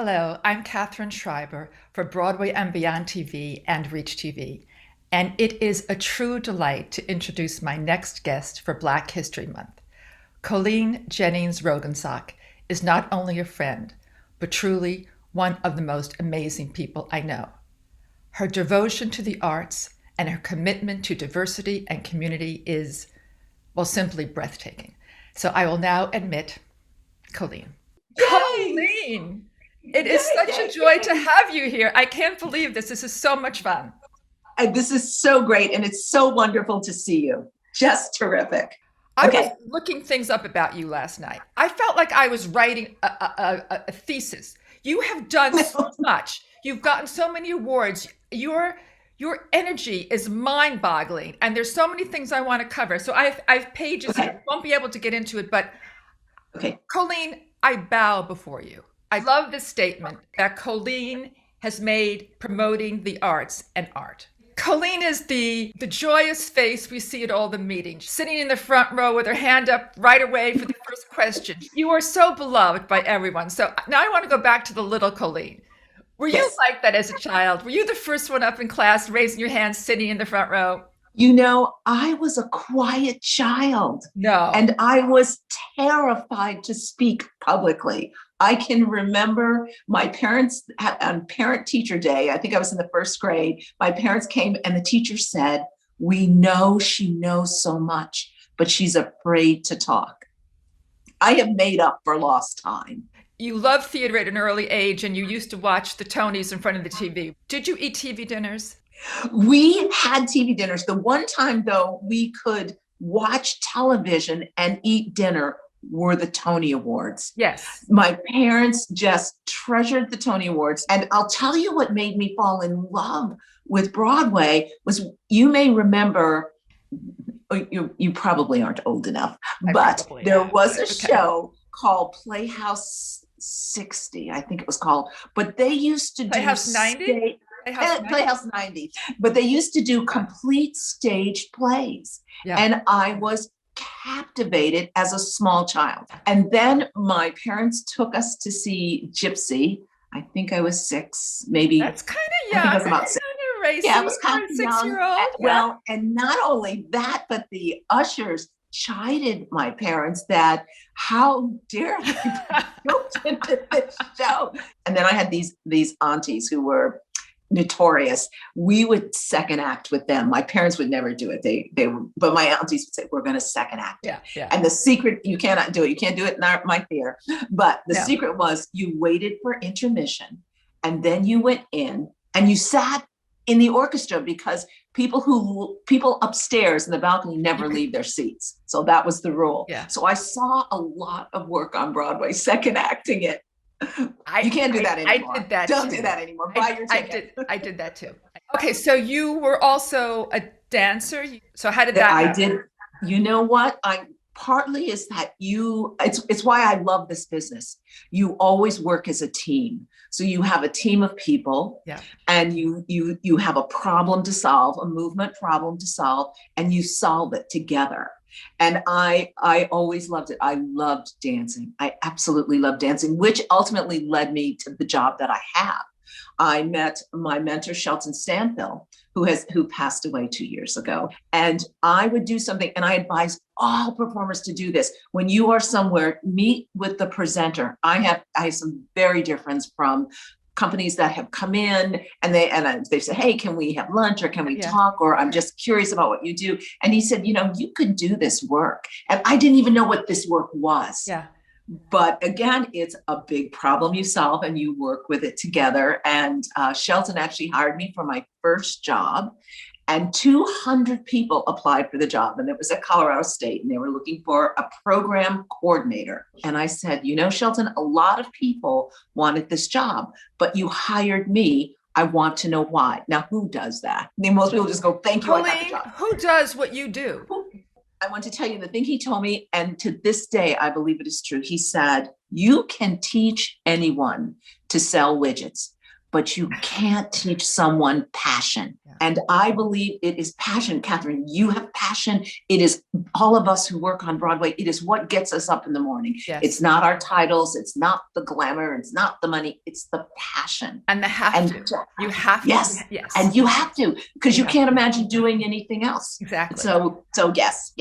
Hello, I'm Katherine Schreiber for Broadway and Beyond TV and Reach TV, and it is a true delight to introduce my next guest for Black History Month. Colleen Jennings Roggensack is not only a friend, but truly one of the most amazing people I know. Her devotion to the arts and her commitment to diversity and community is, well, simply breathtaking. So I will now admit Colleen. Yay! Colleen! It is such a joy to have you here. I can't believe this. This is so much fun. This is so great, and it's so wonderful to see you. Just terrific. I was looking things up about you last night. I felt like I was writing a thesis. You have done so much. You've gotten so many awards. Your energy is mind-boggling, and there's so many things I want to cover. So I have pages here. I won't be able to get into it, but Colleen, I bow before you. I love this statement that Colleen has made promoting the arts and art. Colleen is the joyous face we see at all the meetings, sitting in the front row with her hand up right away for the first question. You are so beloved by everyone. So now I want to go back to the little Colleen. Were you like that as a child? Were you the first one up in class, raising your hand, sitting in the front row? You know, I was a quiet child. No. And I was terrified to speak publicly. I can remember my parents on parent teacher day, I think I was in the first grade, my parents came and the teacher said, "We know she knows so much, but she's afraid to talk." I have made up for lost time. You loved theater at an early age and you used to watch the Tonys in front of the TV. Did you eat TV dinners? We had TV dinners. The one time, though, we could watch television and eat dinner were the Tony Awards. Yes. My parents just treasured the Tony Awards. And I'll tell you what made me fall in love with Broadway was, you may remember, you probably aren't old enough, but there was a show called Playhouse 60, I think it was called. But they used to do Playhouse 90? Playhouse 90. But they used to do complete staged plays. Yeah. And I was captivated as a small child. And then my parents took us to see Gypsy. I think I was 6, maybe. That's kind of young. I think I was about 6. Racy, yeah, I was kind of 6-year-old. Well, and not only that, but the ushers chided my parents that how dare they go into this show. And then I had these aunties who were notorious. We would second act with them. My parents would never do it. But my aunties would say, "We're going to second act." Yeah. And the secret, you cannot do it. You can't do it in my theater. But the secret was you waited for intermission and then you went in and you sat in the orchestra because people upstairs in the balcony never leave their seats. So that was the rule. Yeah. So I saw a lot of work on Broadway, second acting it. You can't do that anymore. I did that. Don't do that anymore. Buy your ticket. I did that too. Okay, so you were also a dancer. So how did that I happen? did. You know what? Partly is that it's why I love this business. You always work as a team. So you have a team of people, and you have a problem to solve, a movement problem to solve, and you solve it together. And I always loved it. I loved dancing. I absolutely loved dancing, which ultimately led me to the job that I have. I met my mentor, Shelton Stanfill, who passed away 2 years ago. And I would do something, and I advise all performers to do this. When you are somewhere, meet with the presenter. I have some very dear friends from companies that have come in and they say, "Hey, can we have lunch or can we talk? Or I'm just curious about what you do." And he said, "You could do this work." And I didn't even know what this work was. Yeah. But again, it's a big problem you solve and you work with it together. And Shelton actually hired me for my first job. And 200 people applied for the job. And it was at Colorado State. And they were looking for a program coordinator. And I said, Shelton, a lot of people wanted this job, but you hired me. I want to know why. Now, who does that? I mean, most people just go, "Thank you, Colleen, I got the job." Who does what you do? I want to tell you the thing he told me, and to this day, I believe it is true. He said, "You can teach anyone to sell widgets, but you can't teach someone passion. Yeah. And I believe it is passion. Catherine, you have passion. It is all of us who work on Broadway. It is what gets us up in the morning. Yes. It's not our titles. It's not the glamour. It's not the money. It's the passion. And you have to. Yes. Yes. And you have to, because you can't imagine doing anything else. Exactly. So yes.